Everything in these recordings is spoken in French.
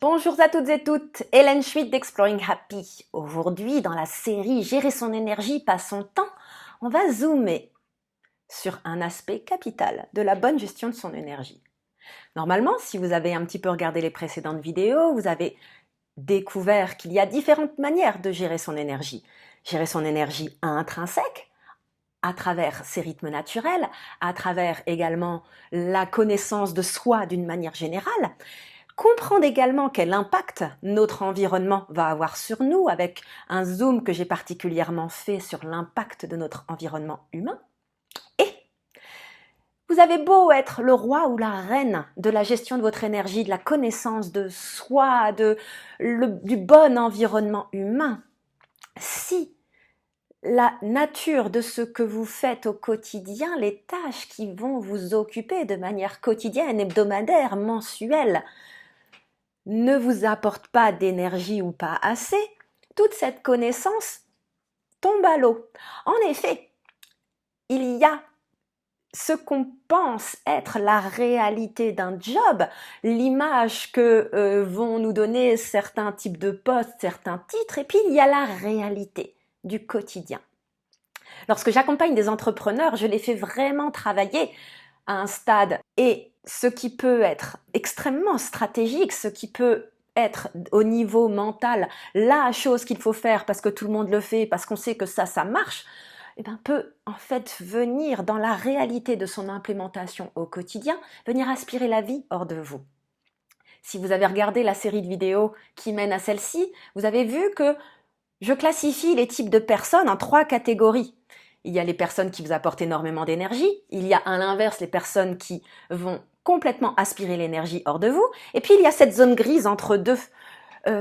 Bonjour à toutes et toutes, Hélène Schmidt d'Exploring Happy. Aujourd'hui, dans la série Gérer son énergie, pas son temps, on va zoomer sur un aspect capital de la bonne gestion de son énergie. Normalement, si vous avez un petit peu regardé les précédentes vidéos, vous avez découvert qu'il y a différentes manières de gérer son énergie. Gérer son énergie intrinsèque, à travers ses rythmes naturels, à travers également la connaissance de soi d'une manière générale. Comprendre également quel impact notre environnement va avoir sur nous, avec un zoom que j'ai particulièrement fait sur l'impact de notre environnement humain. Et vous avez beau être le roi ou la reine de la gestion de votre énergie, de la connaissance de soi, du bon environnement humain, si la nature de ce que vous faites au quotidien, les tâches qui vont vous occuper de manière quotidienne, hebdomadaire, mensuelle, ne vous apporte pas d'énergie ou pas assez, toute cette connaissance tombe à l'eau. En effet, il y a ce qu'on pense être la réalité d'un job, l'image que vont nous donner certains types de postes, certains titres, et puis il y a la réalité du quotidien. Lorsque j'accompagne des entrepreneurs, je les fais vraiment travailler à un stade et ce qui peut être extrêmement stratégique, ce qui peut être au niveau mental la chose qu'il faut faire parce que tout le monde le fait, parce qu'on sait que ça marche, peut en fait venir dans la réalité de son implémentation au quotidien, venir aspirer la vie hors de vous. Si vous avez regardé la série de vidéos qui mène à celle-ci, vous avez vu que je classifie les types de personnes en 3 catégories. Il y a les personnes qui vous apportent énormément d'énergie, il y a à l'inverse les personnes qui vont complètement aspirer l'énergie hors de vous, et puis il y a cette zone grise entre deux,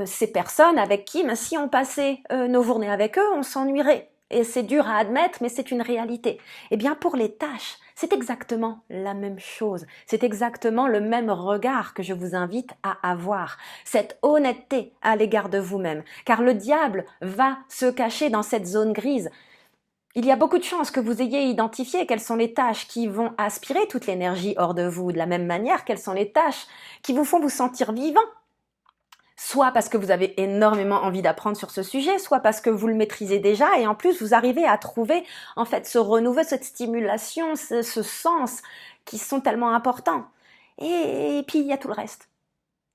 ces personnes avec qui, si on passait nos journées avec eux, on s'ennuierait. Et c'est dur à admettre, mais c'est une réalité. Eh bien, pour les tâches, c'est exactement la même chose. C'est exactement le même regard que je vous invite à avoir. Cette honnêteté à l'égard de vous-même. Car le diable va se cacher dans cette zone grise. Il y a beaucoup de chances que vous ayez identifié quelles sont les tâches qui vont aspirer toute l'énergie hors de vous, de la même manière, quelles sont les tâches qui vous font vous sentir vivant. Soit parce que vous avez énormément envie d'apprendre sur ce sujet, soit parce que vous le maîtrisez déjà et en plus vous arrivez à trouver en fait ce renouveau, cette stimulation, ce sens qui sont tellement importants. Et puis il y a tout le reste.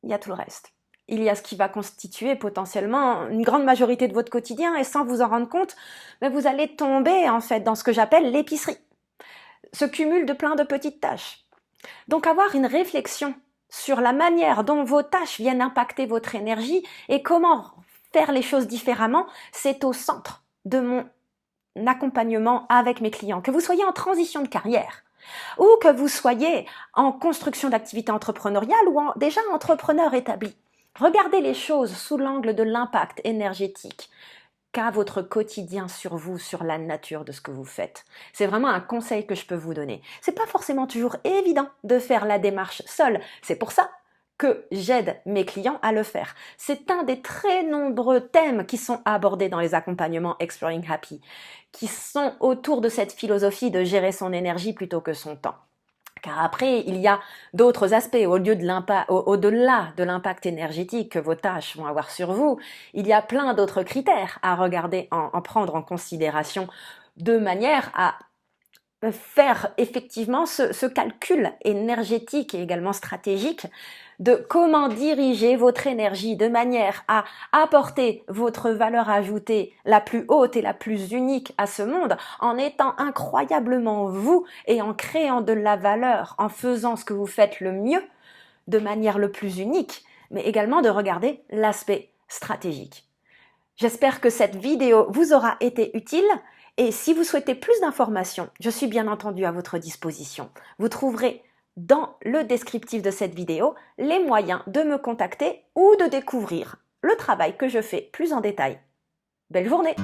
Il y a tout le reste. Il y a ce qui va constituer potentiellement une grande majorité de votre quotidien et sans vous en rendre compte, vous allez tomber en fait dans ce que j'appelle l'épicerie. Ce cumul de plein de petites tâches. Donc avoir une réflexion sur la manière dont vos tâches viennent impacter votre énergie et comment faire les choses différemment, c'est au centre de mon accompagnement avec mes clients. Que vous soyez en transition de carrière ou que vous soyez en construction d'activité entrepreneuriale ou déjà entrepreneur établi. Regardez les choses sous l'angle de l'impact énergétique qu'a votre quotidien sur vous, sur la nature de ce que vous faites. C'est vraiment un conseil que je peux vous donner. C'est pas forcément toujours évident de faire la démarche seule. C'est pour ça que j'aide mes clients à le faire. C'est un des très nombreux thèmes qui sont abordés dans les accompagnements Exploring Happy, qui sont autour de cette philosophie de gérer son énergie plutôt que son temps. Car après, il y a d'autres aspects. Au-delà de l'impact énergétique que vos tâches vont avoir sur vous, il y a plein d'autres critères à regarder, en prendre en considération de manière à faire effectivement ce calcul énergétique et également stratégique de comment diriger votre énergie de manière à apporter votre valeur ajoutée la plus haute et la plus unique à ce monde en étant incroyablement vous et en créant de la valeur, en faisant ce que vous faites le mieux de manière le plus unique, mais également de regarder l'aspect stratégique. J'espère que cette vidéo vous aura été utile. Et si vous souhaitez plus d'informations, je suis bien entendu à votre disposition. Vous trouverez dans le descriptif de cette vidéo les moyens de me contacter ou de découvrir le travail que je fais plus en détail. Belle journée!